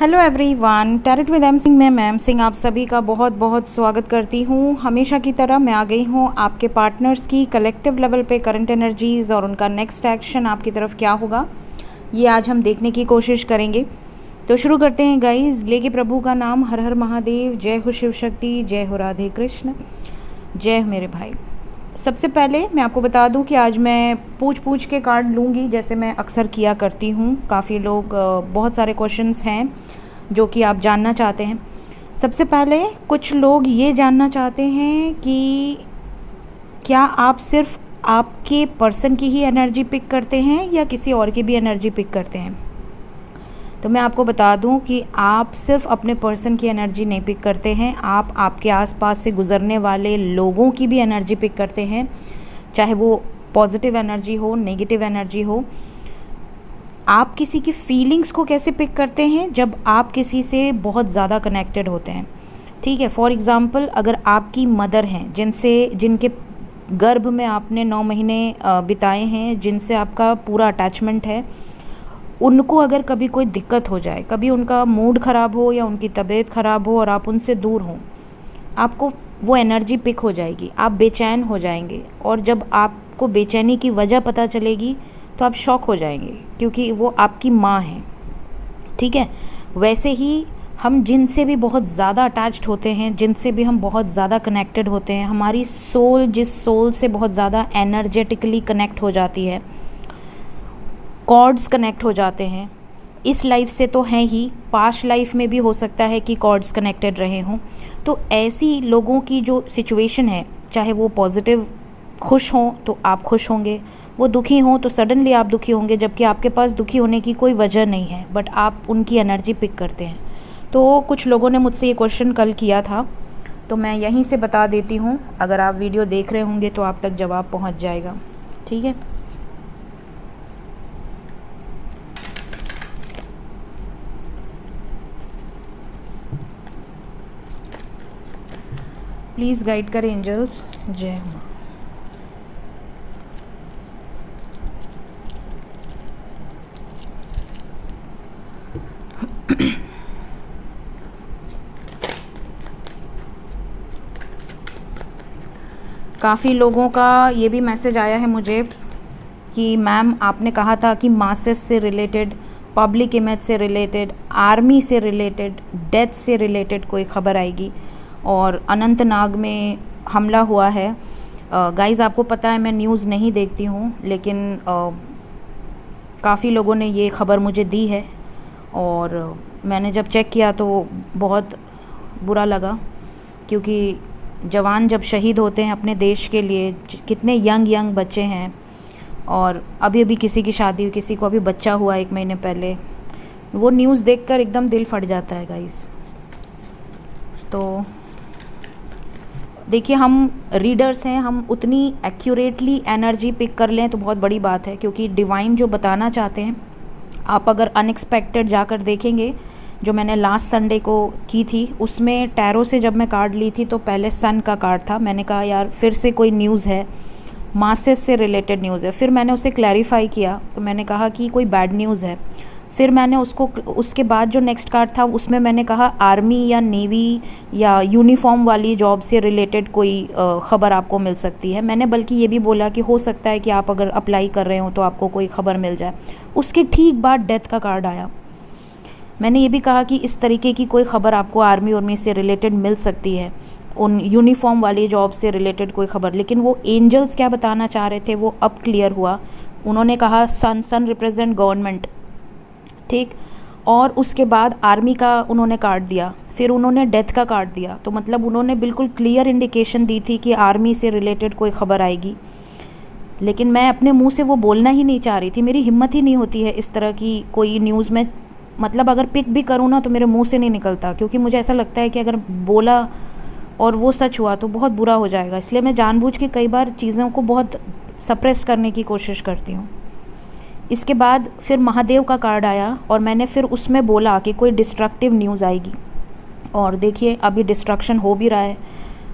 Hello everyone, tarot with M Singh में ma'am Singh आप सभी का बहुत बहुत स्वागत करती हूँ। हमेशा की तरह मैं आ गई हूँ आपके पार्टनर्स की कलेक्टिव लेवल पे करंट एनर्जीज़ और उनका नेक्स्ट एक्शन आपकी तरफ क्या होगा, ये आज हम देखने की कोशिश करेंगे। तो शुरू करते हैं गाइज। लेके प्रभु का नाम, हर हर महादेव, जय हो शिव शक्ति, जय हो राधे कृष्ण, जय हो मेरे भाई। सबसे पहले मैं आपको बता दूं कि आज मैं पूछ के कार्ड लूँगी, जैसे मैं अक्सर किया करती हूँ। काफ़ी लोग बहुत सारे क्वेश्चंस हैं जो कि आप जानना चाहते हैं। सबसे पहले कुछ लोग ये जानना चाहते हैं कि क्या आप सिर्फ आपके पर्सन की ही एनर्जी पिक करते हैं या किसी और की भी एनर्जी पिक करते हैं। तो मैं आपको बता दूं कि आप सिर्फ अपने पर्सन की एनर्जी नहीं पिक करते हैं, आप आपके आसपास से गुज़रने वाले लोगों की भी एनर्जी पिक करते हैं, चाहे वो पॉजिटिव एनर्जी हो, नेगेटिव एनर्जी हो। आप किसी की फीलिंग्स को कैसे पिक करते हैं, जब आप किसी से बहुत ज़्यादा कनेक्टेड होते हैं। ठीक है, फॉर एग्ज़ाम्पल अगर आपकी मदर हैं, जिनके गर्भ में आपने 9 महीने बिताए हैं, जिनसे आपका पूरा अटैचमेंट है, उनको अगर कभी कोई दिक्कत हो जाए, कभी उनका मूड ख़राब हो या उनकी तबीयत ख़राब हो और आप उनसे दूर हों, आपको वो एनर्जी पिक हो जाएगी, आप बेचैन हो जाएंगे। और जब आपको बेचैनी की वजह पता चलेगी तो आप शॉक हो जाएंगे, क्योंकि वो आपकी माँ है। ठीक है, वैसे ही हम जिनसे भी बहुत ज़्यादा अटैच्ड होते हैं, जिनसे भी हम बहुत ज़्यादा कनेक्टेड होते हैं, हमारी सोल जिस सोल से बहुत ज़्यादा एनर्जेटिकली कनेक्ट हो जाती है, कॉर्ड्स कनेक्ट हो जाते हैं। इस लाइफ से तो हैं ही, पास्ट लाइफ में भी हो सकता है कि कॉर्ड्स कनेक्टेड रहे हों। तो ऐसी लोगों की जो सिचुएशन है, चाहे वो पॉजिटिव खुश हों तो आप खुश होंगे, वो दुखी हों तो सडनली आप दुखी होंगे, जबकि आपके पास दुखी होने की कोई वजह नहीं है, बट आप उनकी एनर्जी पिक करते हैं। तो कुछ लोगों ने मुझसे ये क्वेश्चन कल किया था, तो मैं यहीं से बता देती हूँ। अगर आप वीडियो देख रहे होंगे तो आप तक जवाब पहुँच जाएगा। ठीक है, प्लीज़ गाइड करें एंजल्स। जय माँ। काफ़ी लोगों का ये भी मैसेज आया है मुझे कि मैम आपने कहा था कि मासेस से रिलेटेड, पब्लिक इमेज से रिलेटेड, आर्मी से रिलेटेड, डेथ से रिलेटेड कोई ख़बर आएगी और अनंतनाग में हमला हुआ है। गाइज़ आपको पता है मैं न्यूज़ नहीं देखती हूँ, लेकिन काफ़ी लोगों ने ये ख़बर मुझे दी है और मैंने जब चेक किया तो बहुत बुरा लगा, क्योंकि जवान जब शहीद होते हैं अपने देश के लिए, कितने यंग बच्चे हैं, और अभी किसी की शादी हुई, किसी को अभी बच्चा हुआ 1 महीने पहले, वो न्यूज़ देखकर एकदम दिल फट जाता है गाइस। तो देखिए, हम रीडर्स हैं, हम उतनी एक्यूरेटली एनर्जी पिक कर लें तो बहुत बड़ी बात है, क्योंकि डिवाइन जो बताना चाहते हैं, आप अगर अनएक्सपेक्टेड जाकर देखेंगे, जो मैंने लास्ट संडे को की थी, उसमें टैरो से जब मैं कार्ड ली थी तो पहले सन का कार्ड था। मैंने कहा यार फिर से कोई न्यूज़ है, मासेस से रिलेटेड न्यूज़ है। फिर मैंने उसे क्लैरिफाई किया तो मैंने कहा कि कोई बैड न्यूज़ है। फिर मैंने उसके बाद जो नेक्स्ट कार्ड था उसमें मैंने कहा आर्मी या नेवी या यूनिफॉर्म वाली जॉब से रिलेटेड कोई ख़बर आपको मिल सकती है। मैंने बल्कि ये भी बोला कि हो सकता है कि आप अगर अप्लाई कर रहे हो तो आपको कोई ख़बर मिल जाए। उसके ठीक बाद डेथ का कार्ड आया। मैंने ये भी कहा कि इस तरीके की कोई ख़बर आपको आर्मी से रिलेटेड मिल सकती है, उन यूनिफॉर्म वाली जॉब से रिलेटेड कोई ख़बर। लेकिन वो एंजल्स क्या बताना चाह रहे थे वो अब क्लियर हुआ। उन्होंने कहा सन रिप्रेजेंट गवर्नमेंट, ठीक, और उसके बाद आर्मी का उन्होंने कार्ड दिया, फिर उन्होंने डेथ का कार्ड दिया। तो मतलब उन्होंने बिल्कुल क्लियर इंडिकेशन दी थी कि आर्मी से रिलेटेड कोई ख़बर आएगी। लेकिन मैं अपने मुंह से वो बोलना ही नहीं चाह रही थी, मेरी हिम्मत ही नहीं होती है इस तरह की कोई न्यूज़ में, मतलब अगर पिक भी करूँ ना तो मेरे मुंह से नहीं निकलता, क्योंकि मुझे ऐसा लगता है कि अगर बोला और वो सच हुआ तो बहुत बुरा हो जाएगा। इसलिए मैं जानबूझ के कई बार चीज़ों को बहुत सप्रेस करने की कोशिश करती हूँ। इसके बाद फिर महादेव का कार्ड आया और मैंने फिर उसमें बोला कि कोई डिस्ट्रक्टिव न्यूज़ आएगी। और देखिए अभी डिस्ट्रक्शन हो भी रहा है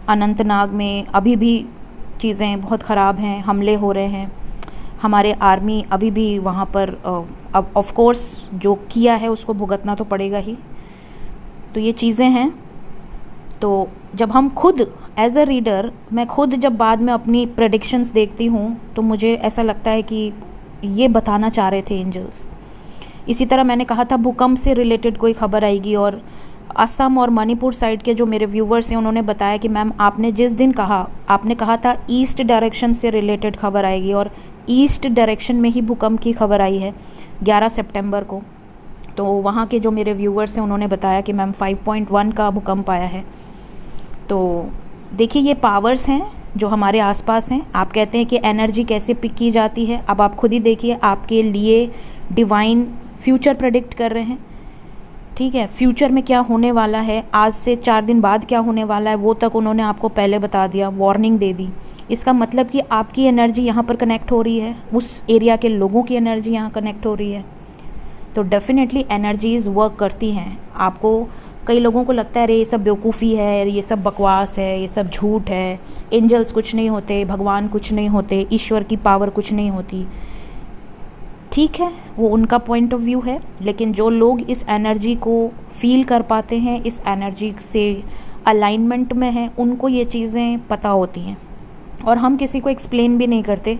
अनंतनाग में, अभी भी चीज़ें बहुत ख़राब हैं, हमले हो रहे हैं। हमारे आर्मी अभी भी वहाँ पर अब ऑफ कोर्स जो किया है उसको भुगतना तो पड़ेगा ही, तो ये चीज़ें हैं। तो जब हम खुद एज अ रीडर, मैं खुद जब बाद में अपनी प्रेडिक्शंस देखती हूँ तो मुझे ऐसा लगता है कि ये बताना चाह रहे थे एंजल्स। इसी तरह मैंने कहा था भूकंप से रिलेटेड कोई खबर आएगी, और असम और मणिपुर साइड के जो मेरे व्यूवर्स हैं उन्होंने बताया कि मैम आपने जिस दिन कहा, आपने कहा था ईस्ट डायरेक्शन से रिलेटेड खबर आएगी, और ईस्ट डायरेक्शन में ही भूकंप की खबर आई है 11 सितंबर को। तो वहाँ के जो मेरे व्यूवर्स हैं उन्होंने बताया कि मैम 5.1 का भूकंप आया है। तो देखिए ये पावर्स हैं जो हमारे आसपास हैं। आप कहते हैं कि एनर्जी कैसे पिक की जाती है, अब आप खुद ही देखिए, आपके लिए डिवाइन फ्यूचर प्रेडिक्ट कर रहे हैं। ठीक है, फ्यूचर में क्या होने वाला है, आज से 4 दिन बाद क्या होने वाला है, वो तक उन्होंने आपको पहले बता दिया, वार्निंग दे दी। इसका मतलब कि आपकी एनर्जी यहाँ पर कनेक्ट हो रही है, उस एरिया के लोगों की एनर्जी यहाँ कनेक्ट हो रही है। तो डेफिनेटली एनर्जीज़ वर्क करती हैं। आपको कई लोगों को लगता है अरे ये सब बेवकूफ़ी है, ये सब बकवास है, ये सब झूठ है, एंजल्स कुछ नहीं होते, भगवान कुछ नहीं होते, ईश्वर की पावर कुछ नहीं होती। ठीक है, वो उनका पॉइंट ऑफ व्यू है, लेकिन जो लोग इस एनर्जी को फील कर पाते हैं, इस एनर्जी से अलाइनमेंट में हैं, उनको ये चीज़ें पता होती हैं। और हम किसी को एक्सप्लेन भी नहीं करते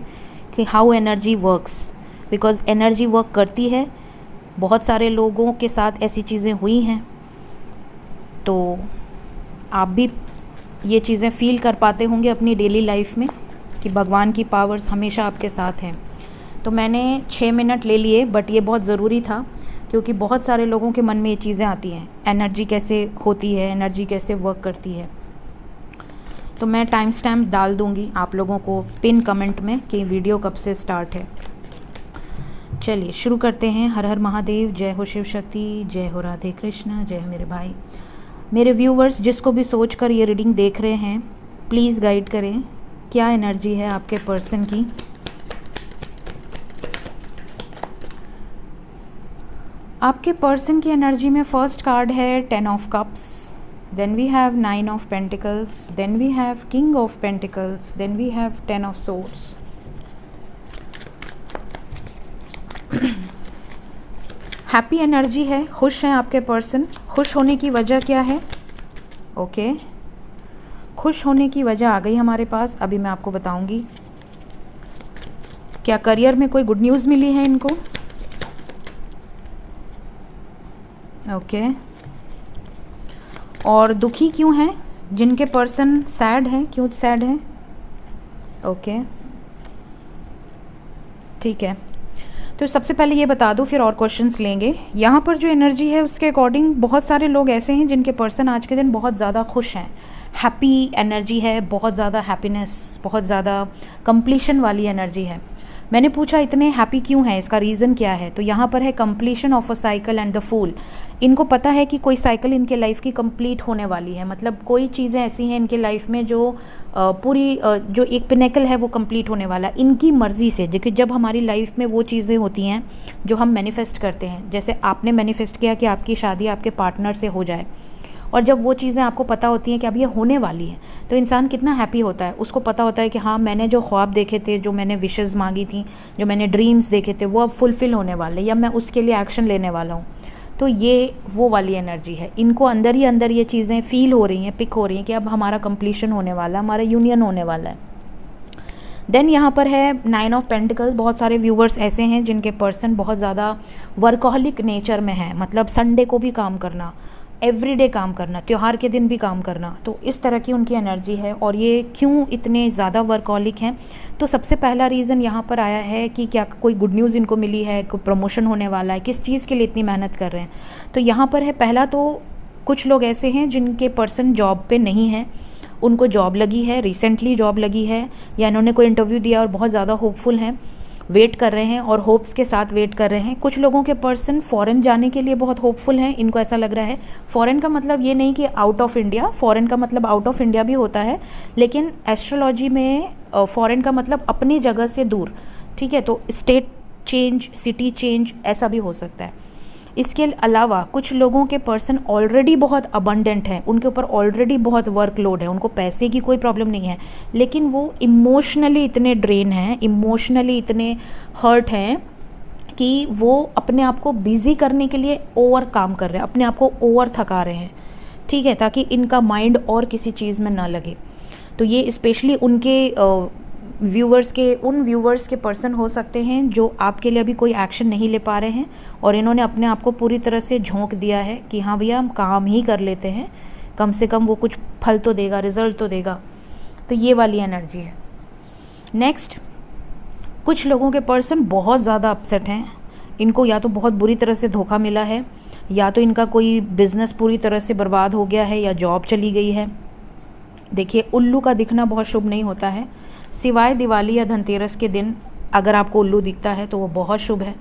कि how energy works, because energy work करती है। बहुत सारे लोगों के साथ ऐसी चीज़ें हुई हैं, तो आप भी ये चीज़ें फील कर पाते होंगे अपनी डेली लाइफ में कि भगवान की पावर्स हमेशा आपके साथ हैं। तो मैंने 6 मिनट ले लिए, बट ये बहुत ज़रूरी था क्योंकि बहुत सारे लोगों के मन में ये चीज़ें आती हैं, एनर्जी कैसे होती है, एनर्जी कैसे वर्क करती है। तो मैं टाइम स्टैम्प डाल दूँगी आप लोगों को पिन कमेंट में कि वीडियो कब से स्टार्ट है। चलिए शुरू करते हैं। हर हर महादेव, जय हो शिव शक्ति, जय हो राधे कृष्ण, जय हो मेरे भाई। मेरे व्यूवर्स जिसको भी सोच कर ये रीडिंग देख रहे हैं, प्लीज़ गाइड करें क्या एनर्जी है आपके पर्सन की। आपके पर्सन की एनर्जी में फर्स्ट कार्ड है 10 of cups, then we have 9 of pentacles, then we have king of pentacles, then we have 10 of swords. Happy energy है, खुश हैं आपके पर्सन। खुश होने की वजह क्या है? ओके, खुश होने की वजह आ गई हमारे पास, अभी मैं आपको बताऊंगी। क्या करियर में कोई गुड न्यूज़ मिली है इनको? ओके, और दुखी क्यों हैं? जिनके पर्सन सैड हैं, क्यों सैड हैं? ओके, ठीक है। तो सबसे पहले ये बता दूं, फिर और क्वेश्चंस लेंगे। यहाँ पर जो एनर्जी है उसके अकॉर्डिंग बहुत सारे लोग ऐसे हैं जिनके पर्सन आज के दिन बहुत ज़्यादा खुश हैं, हैप्पी एनर्जी है, बहुत ज़्यादा हैप्पीनेस, बहुत ज़्यादा कंप्लीशन वाली एनर्जी है। मैंने पूछा इतने हैप्पी क्यों हैं, इसका रीज़न क्या है? तो यहाँ पर है completion of a cycle and the fool. इनको पता है कि कोई साइकिल इनके लाइफ की कंप्लीट होने वाली है, मतलब कोई चीज़ें ऐसी हैं इनके लाइफ में जो जो एक पिनेकल है वो कंप्लीट होने वाला है इनकी मर्ज़ी से। देखिए जब हमारी लाइफ में वो चीज़ें होती हैं जो हम मैनिफेस्ट करते हैं, जैसे आपने मैनिफेस्ट किया कि आपकी शादी आपके पार्टनर से हो जाए, और जब वो चीज़ें आपको पता होती हैं कि अब ये होने वाली है, तो इंसान कितना हैप्पी होता है। उसको पता होता है कि हाँ, मैंने जो ख्वाब देखे थे, जो मैंने विशेज़ मांगी थी, जो मैंने ड्रीम्स देखे थे, वो अब फुलफ़िल होने वाले, या मैं उसके लिए एक्शन लेने वाला हूँ। तो ये वो वाली एनर्जी है। इनको अंदर ही अंदर ये चीज़ें फील हो रही हैं, पिक हो रही हैं कि अब हमारा कंप्लीशन होने वाला, हमारा यूनियन होने वाला है। देन यहाँ पर है 9 ऑफ पेंटिकल। बहुत सारे व्यूवर्स ऐसे हैं जिनके पर्सन बहुत ज़्यादा वर्कहॉलिक नेचर में है, मतलब संडे को भी काम करना, एवरीडे काम करना, त्यौहार के दिन भी काम करना, तो इस तरह की उनकी एनर्जी है। और ये क्यों इतने ज़्यादा वर्कहॉलिक हैं? तो सबसे पहला रीज़न यहाँ पर आया है कि क्या कोई गुड न्यूज़ इनको मिली है, कोई प्रमोशन होने वाला है, किस चीज़ के लिए इतनी मेहनत कर रहे हैं। तो यहाँ पर है पहला, तो कुछ लोग ऐसे हैं जिनके पर्सन जॉब पे नहीं हैं, उनको जॉब लगी है, रिसेंटली जॉब लगी है, या इन्होंने कोई इंटरव्यू दिया और बहुत ज़्यादा होपफुल हैं, वेट कर रहे हैं और होप्स के साथ वेट कर रहे हैं। कुछ लोगों के पर्सन फॉरेन जाने के लिए बहुत होपफुल हैं, इनको ऐसा लग रहा है। फॉरेन का मतलब ये नहीं कि आउट ऑफ इंडिया, फॉरेन का मतलब आउट ऑफ इंडिया भी होता है, लेकिन एस्ट्रोलॉजी में फॉरेन का मतलब अपनी जगह से दूर, ठीक है। तो स्टेट चेंज, सिटी चेंज, ऐसा भी हो सकता है। इसके अलावा कुछ लोगों के पर्सन ऑलरेडी बहुत अबंडेंट हैं, उनके ऊपर ऑलरेडी बहुत वर्कलोड है, उनको पैसे की कोई प्रॉब्लम नहीं है, लेकिन वो इमोशनली इतने ड्रेन हैं, इमोशनली इतने हर्ट हैं कि वो अपने आप को बिज़ी करने के लिए ओवर काम कर रहे हैं, अपने आप को ओवर थका रहे हैं, ठीक है, ताकि इनका माइंड और किसी चीज़ में ना लगे। तो ये स्पेशली उनके उन व्यूवर्स के पर्सन हो सकते हैं जो आपके लिए अभी कोई एक्शन नहीं ले पा रहे हैं और इन्होंने अपने आप को पूरी तरह से झोंक दिया है कि हाँ भैया हम काम ही कर लेते हैं, कम से कम वो कुछ फल तो देगा, रिजल्ट तो देगा। तो ये वाली एनर्जी है। नेक्स्ट, कुछ लोगों के पर्सन बहुत ज़्यादा अपसेट हैं। इनको या तो बहुत बुरी तरह से धोखा मिला है, या तो इनका कोई बिज़नेस पूरी तरह से बर्बाद हो गया है, या जॉब चली गई है। देखिए, उल्लू का दिखना बहुत शुभ नहीं होता है, सिवाय दिवाली या धनतेरस के दिन अगर आपको उल्लू दिखता है तो वो बहुत शुभ है,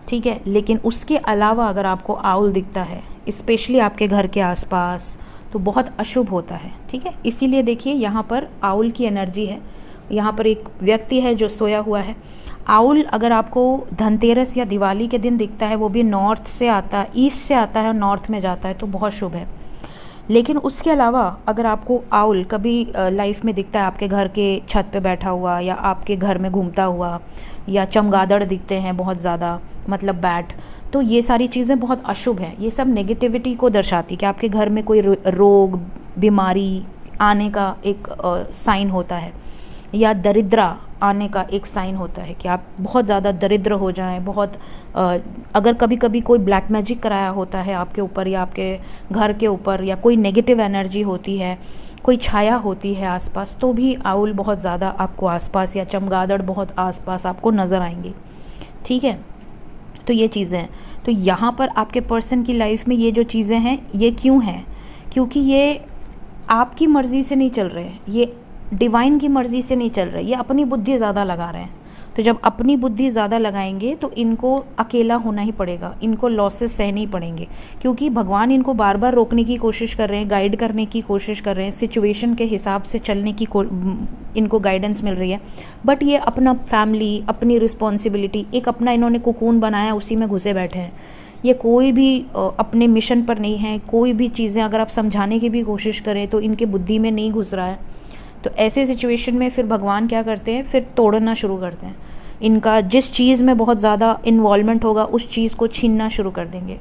ठीक है। लेकिन उसके अलावा अगर आपको आउल दिखता है, स्पेशली आपके घर के आसपास, तो बहुत अशुभ होता है, ठीक है। इसीलिए देखिए यहाँ पर आउल की एनर्जी है। यहाँ पर एक व्यक्ति है जो सोया हुआ है। आउल अगर आपको धनतेरस या दिवाली के दिन दिखता है, वो भी नॉर्थ से आता है, ईस्ट से आता है और नॉर्थ में जाता है, तो बहुत शुभ है। लेकिन उसके अलावा अगर आपको आउल कभी लाइफ में दिखता है, आपके घर के छत पे बैठा हुआ, या आपके घर में घूमता हुआ, या चमगादड़ दिखते हैं बहुत ज़्यादा, मतलब बैट, तो ये सारी चीज़ें बहुत अशुभ हैं। ये सब नेगेटिविटी को दर्शाती कि आपके घर में कोई रोग, बीमारी आने का एक साइन होता है, या दरिद्रा आने का एक साइन होता है कि आप बहुत ज़्यादा दरिद्र हो जाएं। बहुत अगर कभी कभी कोई ब्लैक मैजिक कराया होता है आपके ऊपर या आपके घर के ऊपर, या कोई नेगेटिव एनर्जी होती है, कोई छाया होती है आसपास, तो भी आउल बहुत ज़्यादा आपको आसपास, या चमगादड़ बहुत आसपास आपको नज़र आएंगे, ठीक है। तो ये चीज़ें हैं। तो यहाँ पर आपके पर्सन की लाइफ में ये जो चीज़ें हैं, ये क्यों हैं? क्योंकि ये आपकी मर्ज़ी से नहीं चल रहे हैं, ये डिवाइन की मर्ज़ी से नहीं चल रहे, ये अपनी बुद्धि ज़्यादा लगा रहे हैं। तो जब अपनी बुद्धि ज़्यादा लगाएंगे तो इनको अकेला होना ही पड़ेगा, इनको लॉसेस सहने ही पड़ेंगे, क्योंकि भगवान इनको बार बार रोकने की कोशिश कर रहे हैं, गाइड करने की कोशिश कर रहे हैं, सिचुएशन के हिसाब से चलने की इनको गाइडेंस मिल रही है। बट ये अपना फैमिली, अपनी रिस्पॉन्सिबिलिटी, एक अपना इन्होंने कुकून बनाया, उसी में घुसे बैठे हैं। ये कोई भी अपने मिशन पर नहीं है। कोई भी चीज़ें अगर आप समझाने की भी कोशिश करें तो इनके बुद्धि में नहीं घुस रहा है। तो ऐसे सिचुएशन में फिर भगवान क्या करते हैं, फिर तोड़ना शुरू करते हैं। इनका जिस चीज़ में बहुत ज़्यादा इन्वॉल्वमेंट होगा, उस चीज़ को छीनना शुरू कर देंगे,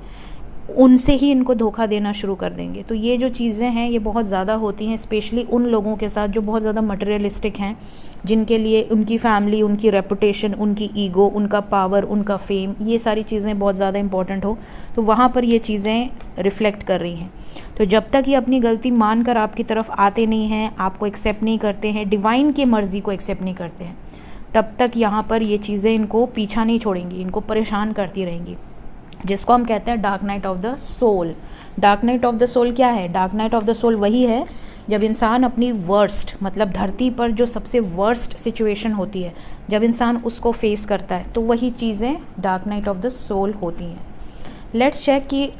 उनसे ही इनको धोखा देना शुरू कर देंगे। तो ये जो चीज़ें हैं ये बहुत ज़्यादा होती हैं, स्पेशली उन लोगों के साथ जो बहुत ज़्यादा मटेरियलिस्टिक हैं, जिनके लिए उनकी फैमिली, उनकी रेपुटेशन, उनकी ईगो, उनका पावर, उनका फेम, ये सारी चीज़ें बहुत ज़्यादा इंपॉर्टेंट हो, तो वहाँ पर ये चीज़ें रिफ्लेक्ट कर रही हैं। तो जब तक ये अपनी गलती मान कर आपकी तरफ आते नहीं हैं, आपको एक्सेप्ट नहीं करते हैं, डिवाइन की मर्ज़ी को एक्सेप्ट नहीं करते हैं, तब तक यहाँ पर ये चीज़ें इनको पीछा नहीं छोड़ेंगी, इनको परेशान करती रहेंगी, जिसको हम कहते हैं dark night of the soul. Dark night of the soul क्या है? Dark night of the soul वही है जब इंसान अपनी वर्स्ट, मतलब धरती पर जो सबसे वर्स्ट सिचुएशन होती है, जब इंसान उसको फेस करता है, तो वही चीज़ें dark night of the soul होती हैं। लेट्स चेक कि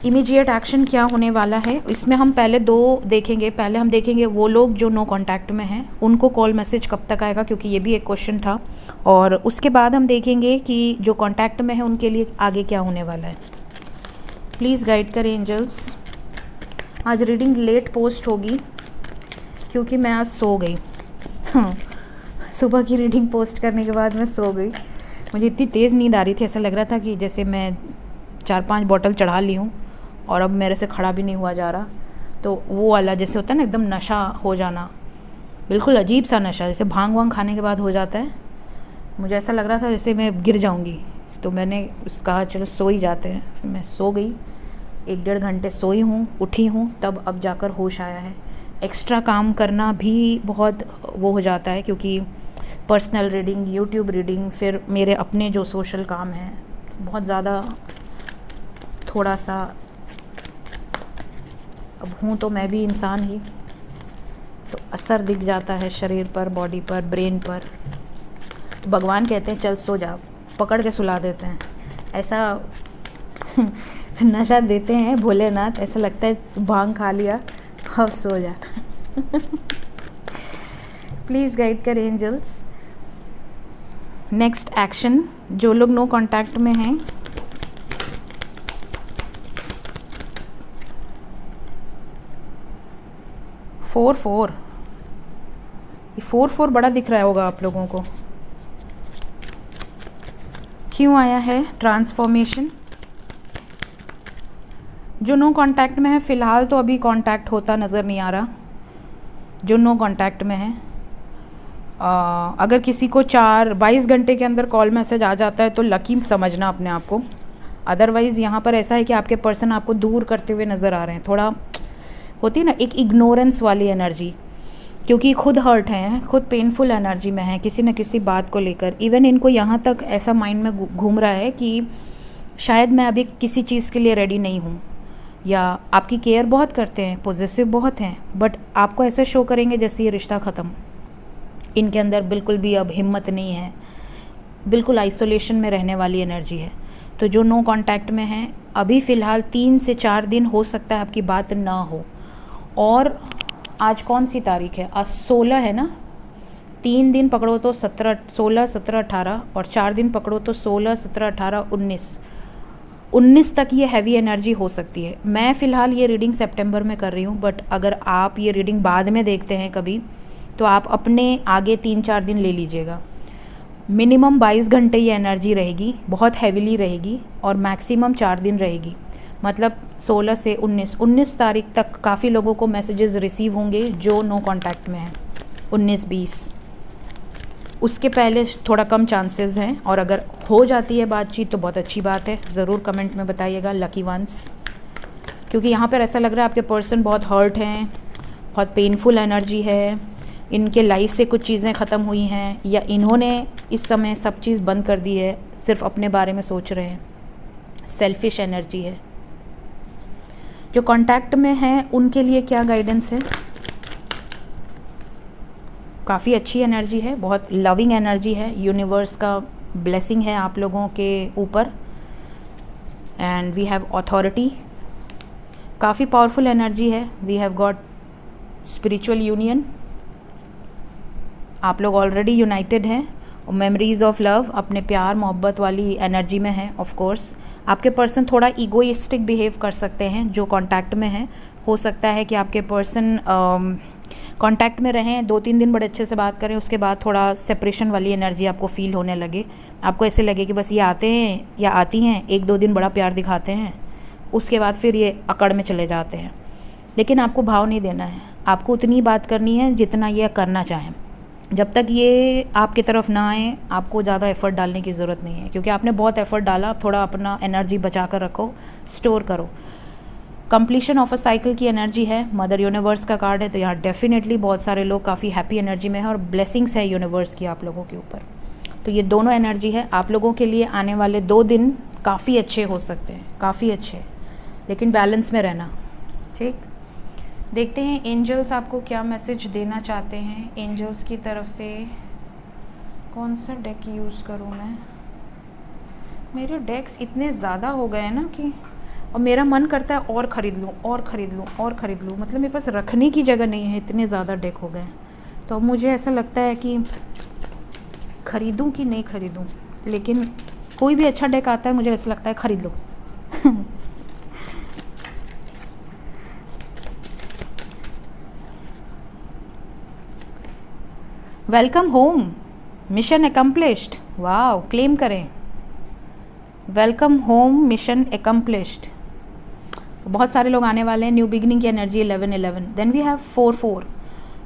इमीडिएट एक्शन क्या होने वाला है। इसमें हम पहले दो देखेंगे। पहले हम देखेंगे वो लोग जो नो कांटेक्ट में हैं, उनको कॉल मैसेज कब तक आएगा, क्योंकि ये भी एक क्वेश्चन था। और उसके बाद हम देखेंगे कि जो कांटेक्ट में है उनके लिए आगे क्या होने वाला है। प्लीज़ गाइड करें एंजल्स। आज रीडिंग लेट पोस्ट होगी क्योंकि मैं आज सो गई। हाँ, सुबह की रीडिंग पोस्ट करने के बाद मैं सो गई। मुझे इतनी तेज़ नींद आ रही थी, ऐसा लग रहा था कि जैसे मैं 4-5 बॉटल चढ़ा ली हूँ और अब मेरे से खड़ा भी नहीं हुआ जा रहा। तो वो वाला जैसे होता है ना, एकदम नशा हो जाना, बिल्कुल अजीब सा नशा, जैसे भांग वांग खाने के बाद हो जाता है। मुझे ऐसा लग रहा था जैसे मैं गिर जाऊँगी। तो मैंने कहा चलो सो ही जाते हैं। मैं सो गई, 1-1.5 घंटे सोई हूँ, उठी हूँ, तब अब जाकर होश आया है। एक्स्ट्रा काम करना भी बहुत वो हो जाता है, क्योंकि पर्सनल रीडिंग, यूट्यूब रीडिंग, फिर मेरे अपने जो सोशल काम हैं, बहुत ज़्यादा थोड़ा सा अब हूँ तो मैं भी इंसान ही, तो असर दिख जाता है शरीर पर, बॉडी पर, ब्रेन पर। तो भगवान कहते हैं चल सो जा, पकड़ के सुला देते हैं। ऐसा नशा देते हैं भोलेनाथ, ऐसा लगता है भांग खा लिया, अब सो जा। प्लीज़ गाइड करें एंजल्स। नेक्स्ट एक्शन, जो लोग नो कांटेक्ट में हैं, फोर ये 4 बड़ा दिख रहा होगा आप लोगों को। क्यों आया है ट्रांसफॉर्मेशन? जो नो कांटेक्ट में है फ़िलहाल तो अभी कांटेक्ट होता नज़र नहीं आ रहा, जो नो कांटेक्ट में है। अगर किसी को 22 घंटे के अंदर कॉल मैसेज आ जाता है तो लकी समझना अपने आप को। अदरवाइज़ यहाँ पर ऐसा है कि आपके पर्सन आपको दूर करते हुए नज़र आ रहे हैं। थोड़ा होती है ना एक इग्नोरेंस वाली एनर्जी, क्योंकि खुद हर्ट हैं, खुद पेनफुल एनर्जी में है किसी न किसी बात को लेकर। इवन इनको यहाँ तक ऐसा माइंड में घूम रहा है कि शायद मैं अभी किसी चीज़ के लिए रेडी नहीं हूँ, या आपकी केयर बहुत करते हैं, पॉजिटिव बहुत हैं, बट आपको ऐसे शो करेंगे जैसे ये रिश्ता ख़त्म। इनके अंदर बिल्कुल भी अब हिम्मत नहीं है, बिल्कुल आइसोलेशन में रहने वाली एनर्जी है। तो जो नो कांटेक्ट में है अभी फ़िलहाल 3 से 4 दिन हो सकता है आपकी बात ना हो। और आज कौन सी तारीख है? आज 16 है ना। 3 दिन पकड़ो तो 16, 17, 18 और 4 दिन पकड़ो तो 16, 17, 18, 19 तक ये हैवी एनर्जी हो सकती है। मैं फ़िलहाल ये रीडिंग सितंबर में कर रही हूँ, बट अगर आप ये रीडिंग बाद में देखते हैं कभी तो आप अपने आगे 3-4 दिन ले लीजिएगा। मिनिमम 22 घंटे ये एनर्जी रहेगी, बहुत हैवीली रहेगी, और मैक्सिमम 4 दिन रहेगी। मतलब 16 से 19 तारीख तक काफ़ी लोगों को मैसेजेस रिसीव होंगे जो नो कांटेक्ट में हैं। 19-20 उसके पहले थोड़ा कम चांसेस हैं, और अगर हो जाती है बातचीत तो बहुत अच्छी बात है। ज़रूर कमेंट में बताइएगा लकी वंस, क्योंकि यहाँ पर ऐसा लग रहा है आपके पर्सन बहुत हर्ट हैं, बहुत पेनफुल एनर्जी है, इनके लाइफ से कुछ चीज़ें ख़त्म हुई हैं, या इन्होंने इस समय सब चीज़ बंद कर दी है, सिर्फ अपने बारे में सोच रहे हैं। सेल्फिश एनर्जी है। जो कांटेक्ट में हैं उनके लिए क्या गाइडेंस है? काफ़ी अच्छी एनर्जी है, बहुत लविंग एनर्जी है, यूनिवर्स का ब्लेसिंग है आप लोगों के ऊपर। एंड वी हैव अथॉरिटी, काफ़ी पावरफुल एनर्जी है। We have got spiritual union, आप लोग ऑलरेडी यूनाइटेड हैं। और मेमोरीज ऑफ लव, अपने प्यार मोहब्बत वाली एनर्जी में है। ऑफ कोर्स आपके पर्सन थोड़ा ईगोइस्टिक बिहेव कर सकते हैं जो कांटेक्ट में है। हो सकता है कि आपके पर्सन कांटेक्ट में रहें, 2-3 दिन बड़े अच्छे से बात करें, उसके बाद थोड़ा सेपरेशन वाली एनर्जी आपको फील होने लगे। आपको ऐसे लगे कि बस ये आते हैं या आती हैं, 1-2 दिन बड़ा प्यार दिखाते हैं, उसके बाद फिर ये अकड़ में चले जाते हैं। लेकिन आपको भाव नहीं देना है, आपको उतनी बात करनी है जितना ये करना चाहें। जब तक ये आपकी तरफ ना आए आपको ज़्यादा एफ़र्ट डालने की ज़रूरत नहीं है, क्योंकि आपने बहुत एफ़र्ट डाला। अब थोड़ा अपना एनर्जी बचा कर रखो, स्टोर करो। कंप्लीशन ऑफ अ साइकिल की एनर्जी है, मदर यूनिवर्स का कार्ड है, तो यहाँ डेफिनेटली बहुत सारे लोग काफ़ी हैप्पी एनर्जी में है, और ब्लेसिंग्स है यूनिवर्स की आप लोगों के ऊपर। तो ये दोनों एनर्जी है आप लोगों के लिए। आने वाले 2 दिन काफ़ी अच्छे हो सकते हैं, काफ़ी अच्छे, लेकिन बैलेंस में रहना। ठीक, देखते हैं एंजल्स आपको क्या मैसेज देना चाहते हैं। एंजल्स की तरफ से कौन सा डेक यूज़ करूँ मैं? मेरे डेक्स इतने ज़्यादा हो गए हैं ना कि, और मेरा मन करता है और ख़रीद लूँ और ख़रीद लूँ और ख़रीद लूँ। मतलब मेरे पास रखने की जगह नहीं है, इतने ज़्यादा डेक हो गए हैं। तो अब मुझे ऐसा लगता है कि ख़रीदूँ कि नहीं ख़रीदूँ, लेकिन कोई भी अच्छा डेक आता है मुझे ऐसा लगता है ख़रीद लो। Welcome home, mission accomplished. Wow, claim करें, वेलकम होम, मिशन एकम्प्लिश्ड। बहुत सारे लोग आने वाले हैं। न्यू बिगिनिंग की energy 11-11। Then we have 4-4,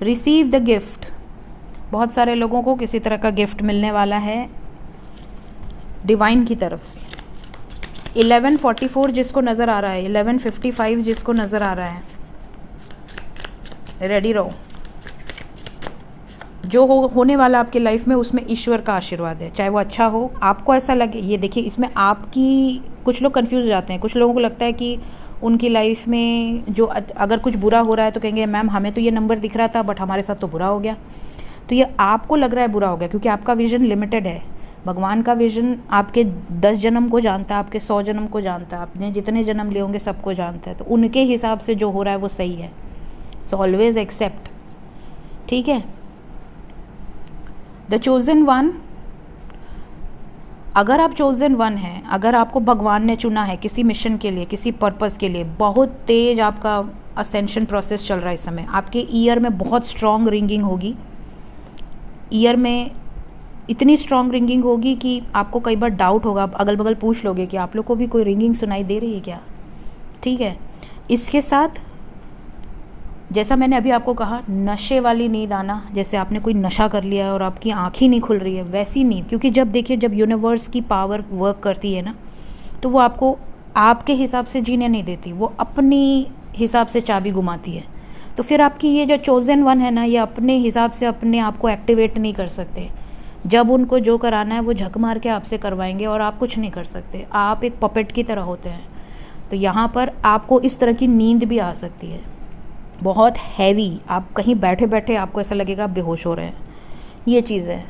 receive the gift. बहुत सारे लोगों को किसी तरह का गिफ्ट मिलने वाला है डिवाइन की तरफ से। 11:44 जिसको नज़र आ रहा है, 11:55 जिसको नज़र आ रहा है, रेडी रहो। जो होने वाला आपके लाइफ में उसमें ईश्वर का आशीर्वाद है, चाहे वो अच्छा हो। आपको ऐसा लगे, ये देखिए इसमें आपकी, कुछ लोग कंफ्यूज हो जाते हैं। कुछ लोगों को लगता है कि उनकी लाइफ में जो अगर कुछ बुरा हो रहा है तो कहेंगे मैम हमें तो ये नंबर दिख रहा था बट हमारे साथ तो बुरा हो गया। तो ये आपको लग रहा है बुरा हो गया क्योंकि आपका विज़न लिमिटेड है। भगवान का विज़न आपके 10 जन्म को जानता है, आपके 100 जन्म को जानता है, आपने जितने जन्म लिए होंगे सबको जानता है। तो उनके हिसाब से जो हो रहा है वो सही है। सो ऑलवेज एक्सेप्ट, ठीक है। द चोज़न वन, अगर आप चोज़न वन हैं, अगर आपको भगवान ने चुना है किसी मिशन के लिए, किसी पर्पस के लिए, बहुत तेज़ आपका असेंशन प्रोसेस चल रहा है इस समय। आपके ईयर में बहुत स्ट्रॉन्ग रिंगिंग होगी, ईयर में इतनी स्ट्रॉन्ग रिंगिंग होगी कि आपको कई बार डाउट होगा, आप अगल बगल पूछ लोगे कि आप लोग को भी कोई रिंगिंग सुनाई दे रही है क्या। ठीक है, इसके साथ जैसा मैंने अभी आपको कहा, नशे वाली नींद आना, जैसे आपने कोई नशा कर लिया है और आपकी आँख ही नहीं खुल रही है, वैसी नींद। क्योंकि जब देखिए, जब यूनिवर्स की पावर वर्क करती है ना, तो वो आपको आपके हिसाब से जीने नहीं देती, वो अपनी हिसाब से चाबी घुमाती है। तो फिर आपकी ये जो चोजन वन है ना, ये अपने हिसाब से अपने आप को एक्टिवेट नहीं कर सकते। जब उनको जो कराना है वो झक मार के आपसे करवाएंगे और आप कुछ नहीं कर सकते, आप एक पपेट की तरह होते हैं। तो यहाँ पर आपको इस तरह की नींद भी आ सकती है, बहुत हैवी, आप कहीं बैठे बैठे आपको ऐसा लगेगा आप बेहोश हो रहे हैं, ये चीज़ है।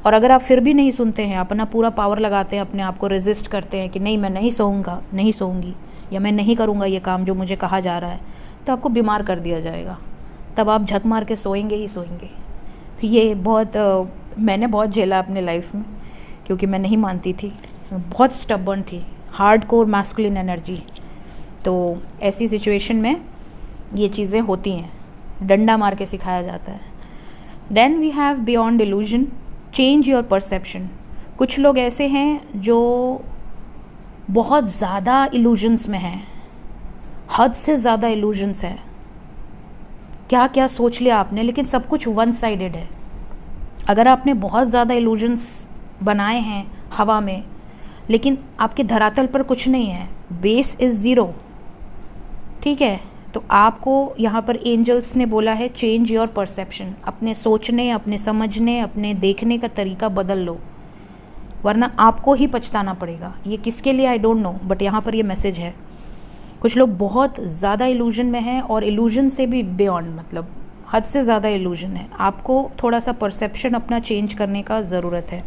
और अगर आप फिर भी नहीं सुनते हैं, अपना पूरा पावर लगाते हैं, अपने आप को रेजिस्ट करते हैं कि नहीं मैं नहीं सोऊंगा, नहीं सोऊंगी, या मैं नहीं करूंगा ये काम जो मुझे कहा जा रहा है, तो आपको बीमार कर दिया जाएगा। तब आप झक मार के सोएंगे ही सोएंगे। तो ये बहुत मैंने बहुत झेला अपने लाइफ में, क्योंकि मैं नहीं मानती थी, बहुत स्टबर्न थी, हार्डकोर मैस्कुलिन एनर्जी। तो ऐसी सिचुएशन में ये चीज़ें होती हैं, डंडा मार के सिखाया जाता है। Then we have beyond illusion, change your perception. कुछ लोग ऐसे हैं जो बहुत ज़्यादा इल्यूजन्स में हैं, हद से ज़्यादा इल्यूजन्स हैं, क्या क्या सोच लिया आपने, लेकिन सब कुछ वन साइडेड है। अगर आपने बहुत ज़्यादा इल्यूजन्स बनाए हैं हवा में, लेकिन आपके धरातल पर कुछ नहीं है, बेस इज़ ज़ीरो, ठीक है, तो आपको यहाँ पर एंजल्स ने बोला है चेंज योर परसेप्शन। अपने सोचने, अपने समझने, अपने देखने का तरीका बदल लो, वरना आपको ही पछताना पड़ेगा। ये किसके लिए आई डोंट नो, बट यहाँ पर ये मैसेज है। कुछ लोग बहुत ज़्यादा इल्यूजन में हैं, और इल्यूजन से भी बियॉन्ड, मतलब हद से ज़्यादा इल्यूजन है। आपको थोड़ा सा परसेप्शन अपना चेंज करने का ज़रूरत है।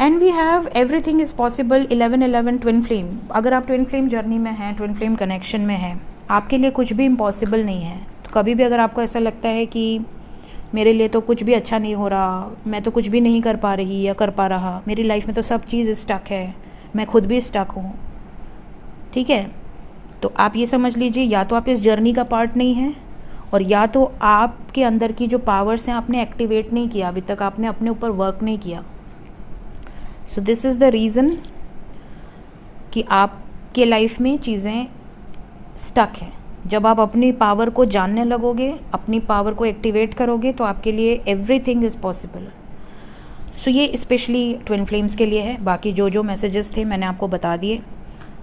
And we have everything is possible 11-11 twin flame. अगर आप ट्विन फ्लेम जर्नी में हैं, ट्विन फ्लेम कनेक्शन में हैं, आपके लिए कुछ भी इम्पॉसिबल नहीं है। तो कभी भी अगर आपको ऐसा लगता है कि मेरे लिए तो कुछ भी अच्छा नहीं हो रहा, मैं तो कुछ भी नहीं कर पा रही या कर पा रहा, मेरी लाइफ में तो सब चीज़ स्टक है, मैं खुद भी स्टक हूँ, ठीक है, तो आप ये समझ लीजिए, या तो आप इस जर्नी का पार्ट नहीं हैं, और या तो आपके अंदर की जो पावर्स हैं आपने एक्टिवेट नहीं किया अभी तक, आपने अपने ऊपर वर्क नहीं किया। So this is the reason कि आपके लाइफ में चीज़ें स्टक हैं। जब आप अपनी पावर को जानने लगोगे, अपनी पावर को एक्टिवेट करोगे, तो आपके लिए एवरीथिंग इज़ पॉसिबल। सो ये स्पेशली ट्विन फ्लेम्स के लिए है। बाकी जो जो मैसेजेस थे मैंने आपको बता दिए।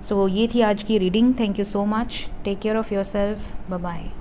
सो ये थी आज की reading. Thank you so much. Take care of yourself. Bye bye.